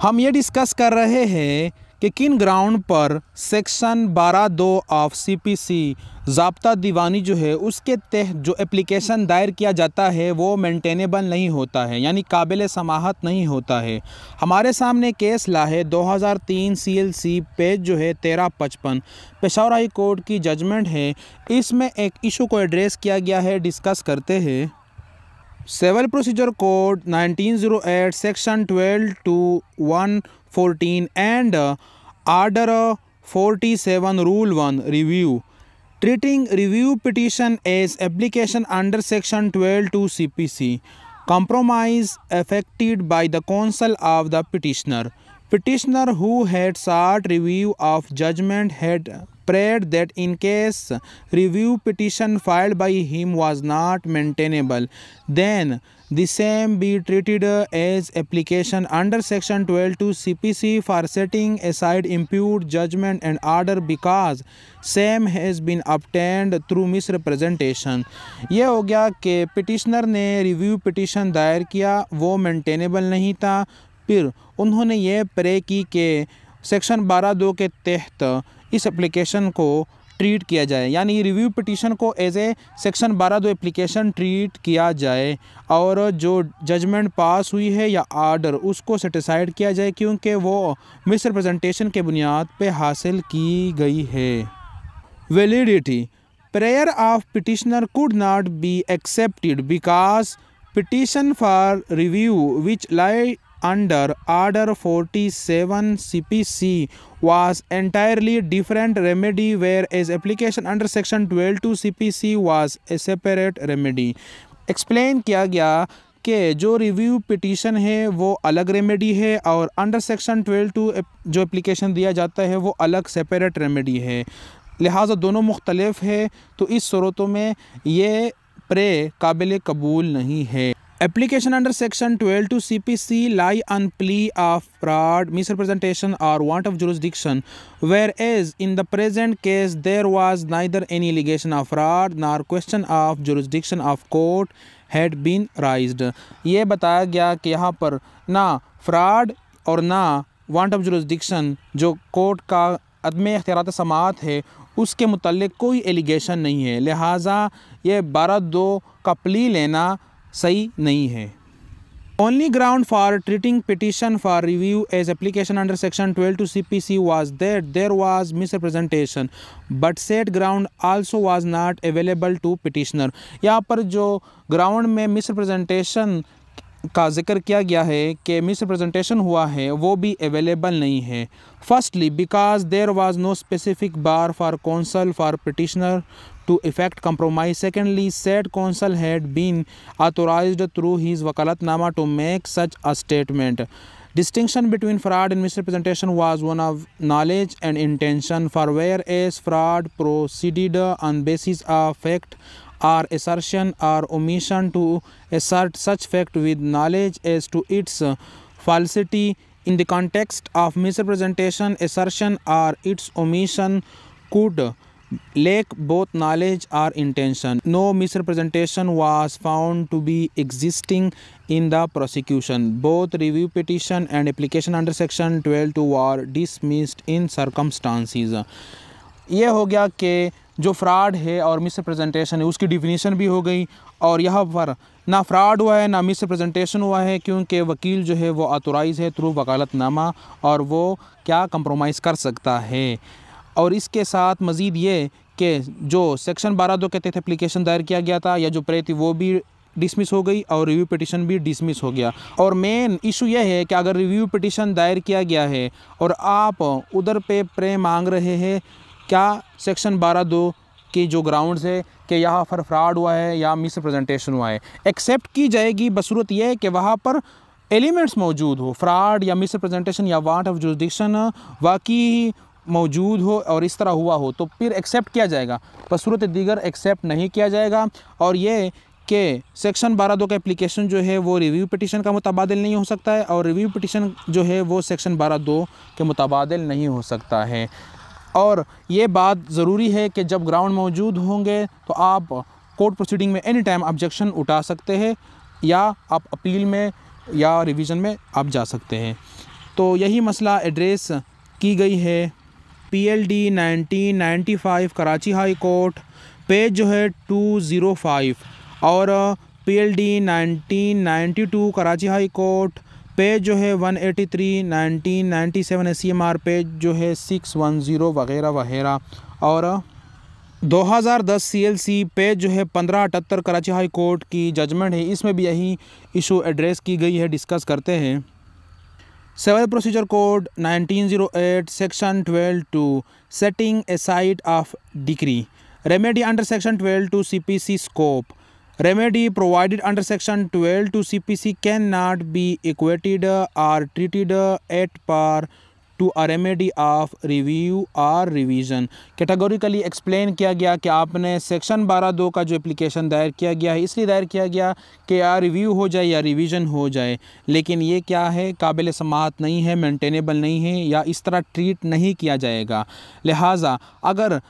हम ये डिस्कस कर रहे हैं कि किन ग्राउंड पर सेक्शन 12(2) ऑफ सीपीसी ज़ाब्ता दीवानी जो है उसके तहत जो एप्लीकेशन दायर किया जाता है वो मेंटेनेबल नहीं होता है, यानी काबिल समाहत नहीं होता है। हमारे सामने केस ला है 2003 CLC पेज जो है 1355 पेशावर हाई कोर्ट की जजमेंट है। इसमें एक इशू को एड्रेस किया गया है, डिस्कस करते हैं। Civil procedure code 1908 section 12 to 114 and order 47 rule 1 review treating review petition as application under section 12(2) CPC compromise affected by the counsel of the petitioner who had sought review of judgment had prayed that in case review petition filed by him was not maintainable, then the same be treated as application under section 12(2) CPC for setting aside imputed judgment and order because same has been obtained through misrepresentation। ये हो गया कि petitioner ने review petition दायर किया, वो maintainable नहीं था। फिर उन्होंने ये प्रे की कि सेक्शन 12(2) के तहत इस एप्लीकेशन को ट्रीट किया जाए, यानी रिव्यू पिटीशन को as a section 12(2) application treat किया जाए और जो जजमेंट पास हुई है या आर्डर उसको सेटिसाइड किया जाए, क्योंकि वो मिसरिप्रेजेंटेशन के बुनियाद पे हासिल की गई है। Validity prayer of petitioner could not be accepted because petition for review which lie under order 47 CPC was entirely different remedy, whereas application under section 12(2) CPC was a separate remedy। Explain किया गया कि जो review petition है वो अलग remedy है और under section 12(2) जो एप्लीकेशन दिया जाता है वो अलग सेपरेट रेमेडी है, लिहाजा दोनों मुख्तलिफ है। तो इस सूरतों में ये प्रे काबिल कबूल नहीं है। Application under section 12(2) CPC lie on plea of fraud, misrepresentation or want of jurisdiction, whereas in the present case there was neither any allegation of fraud nor question of jurisdiction of court had been raised। ये बताया गया कि यहाँ पर ना fraud और ना want of jurisdiction जो कोर्ट का अदम इख्तियारात समाअत है उसके मुतल्लिक कोई एलिगेशन नहीं है, लिहाजा ये 12(2) का प्ली लेना सही नहीं है। Only ground for treating petition for review as application under section 12(2) CPC was that there was misrepresentation, but said ground also was not available to petitioner। यहाँ पर जो ग्राउंड में मिसरिप्रेजेंटेशन का जिक्र किया गया है कि मिसरिप्रेजेंटेशन हुआ है वो भी अवेलेबल नहीं है। Firstly because there was no specific bar for counsel for petitioner to effect compromise। Secondly, said counsel had been authorized through his wakalatnama to make such a statement। Distinction between fraud and misrepresentation was one of knowledge and intention, for whereas fraud proceeded on basis of fact or assertion or omission to assert such fact with knowledge as to its falsity, in the context of misrepresentation, assertion or its omission could lack both knowledge or intention। No misrepresentation was found to be existing in the prosecution। Both review petition and application under section 12(2) were dismissed in circumstances। ये हो गया कि जो fraud है और misrepresentation है उसकी definition भी हो गई, और यहाँ पर ना फ्रॉड हुआ है ना मिसरिप्रेजेंटेशन हुआ है, क्योंकि वकील जो है वो ऑथोराइज है थ्रू वकालतनामा और वो क्या कंप्रोमाइज़ कर सकता है। और इसके साथ मज़ीद ये कि जो सेक्शन 12(2) के तहत एप्लीकेशन दायर किया गया था या जो प्रे थी वो भी डिसमिस हो गई और रिव्यू पिटिशन भी डिसमिस हो गया। और मेन इशू ये है कि अगर रिव्यू पिटिशन दायर किया गया है और आप उधर पे प्रे मांग रहे हैं, क्या सेक्शन 12(2) की जो ग्राउंड्स है कि यहाँ पर फ्रॉड हुआ है या मिसरिप्रेजेंटेशन हुआ है, एक्सेप्ट की जाएगी बसूरत यह है कि वहाँ पर एलिमेंट्स मौजूद हो, फ्रॉड या मिसरिप्रेजेंटेशन या वांट ऑफ जुरिसडिक्शन वाकई मौजूद हो और इस तरह हुआ हो तो फिर एक्सेप्ट किया जाएगा, बसूरत दीगर एक्सेप्ट नहीं किया जाएगा। और ये कि सेक्शन 12(2) का एप्लीकेशन जो है वो रिव्यू पिटिशन का मुतबादिल नहीं हो सकता है और रिव्यू पिटिशन जो है वो सेक्शन 12(2) के मुतबादिल नहीं हो सकता है। और ये बात ज़रूरी है कि जब ग्राउंड मौजूद होंगे तो आप कोर्ट प्रोसीडिंग में एनी टाइम ऑब्जेक्शन उठा सकते हैं या आप अपील में या रिवीजन में आप जा सकते हैं। तो यही मसला एड्रेस की गई है PLD 1995 Karachi high court, page जो है 205, और PLD 1992 Karachi high court, page जो है 183, 1997 SCMR पेज जो है 610 वगैरह वगैरह, और 2010 CLC पेज जो है 1578 कराची हाई कोर्ट की जजमेंट है, इसमें भी यही इशू एड्रेस की गई है। डिस्कस करते हैं। Civil procedure code 1908 section 12(2) setting aside of decree, remedy under section 12(2) CPC scope, remedy provided under section 12(2) CPC cannot be equated or treated at par to a remedy of review or revision। Categorically explain किया गया कि आपने section 12(2) का जो application दायर किया गया है इसलिए दायर किया गया कि या रिव्यू हो जाए या रिवीजन हो जाए, लेकिन ये क्या है, काबिल समाअत नहीं है, मेंटेनेबल नहीं है, या इस तरह ट्रीट नहीं किया जाएगा। लिहाजा अगर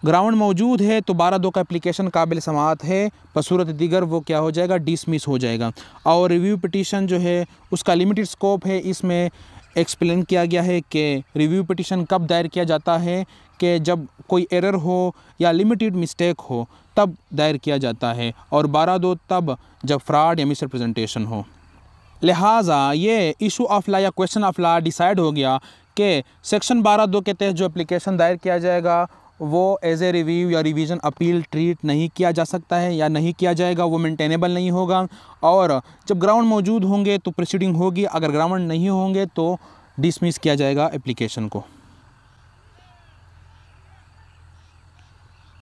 ग्राउंड मौजूद है तो 12(2) का एप्लीकेशन काबिल समाअत है, बसूरत दीगर वो क्या हो जाएगा, डिसमिस हो जाएगा। और रिव्यू पिटीशन जो है उसका लिमिटेड स्कोप है, इसमें एक्सप्लेन किया गया है कि रिव्यू पिटीशन कब दायर किया जाता है कि जब कोई एरर हो या लिमिटेड मिस्टेक हो तब दायर किया जाता है, और 12(2) तब जब फ्रॉड या मिसरिप्रेजेंटेशन हो। लिहाजा ये इशू ऑफ लॉ या क्वेश्चन ऑफ लॉ डिसाइड हो गया कि सेक्शन 12(2) के तहत जो एप्लीकेशन दायर किया जाएगा वो एज ए रिव्यू या रिवीजन अपील ट्रीट नहीं किया जा सकता है या नहीं किया जाएगा, वो मेंटेनेबल नहीं होगा। और जब ग्राउंड मौजूद होंगे तो प्रोसीडिंग होगी, अगर ग्राउंड नहीं होंगे तो डिसमिस किया जाएगा एप्लीकेशन को।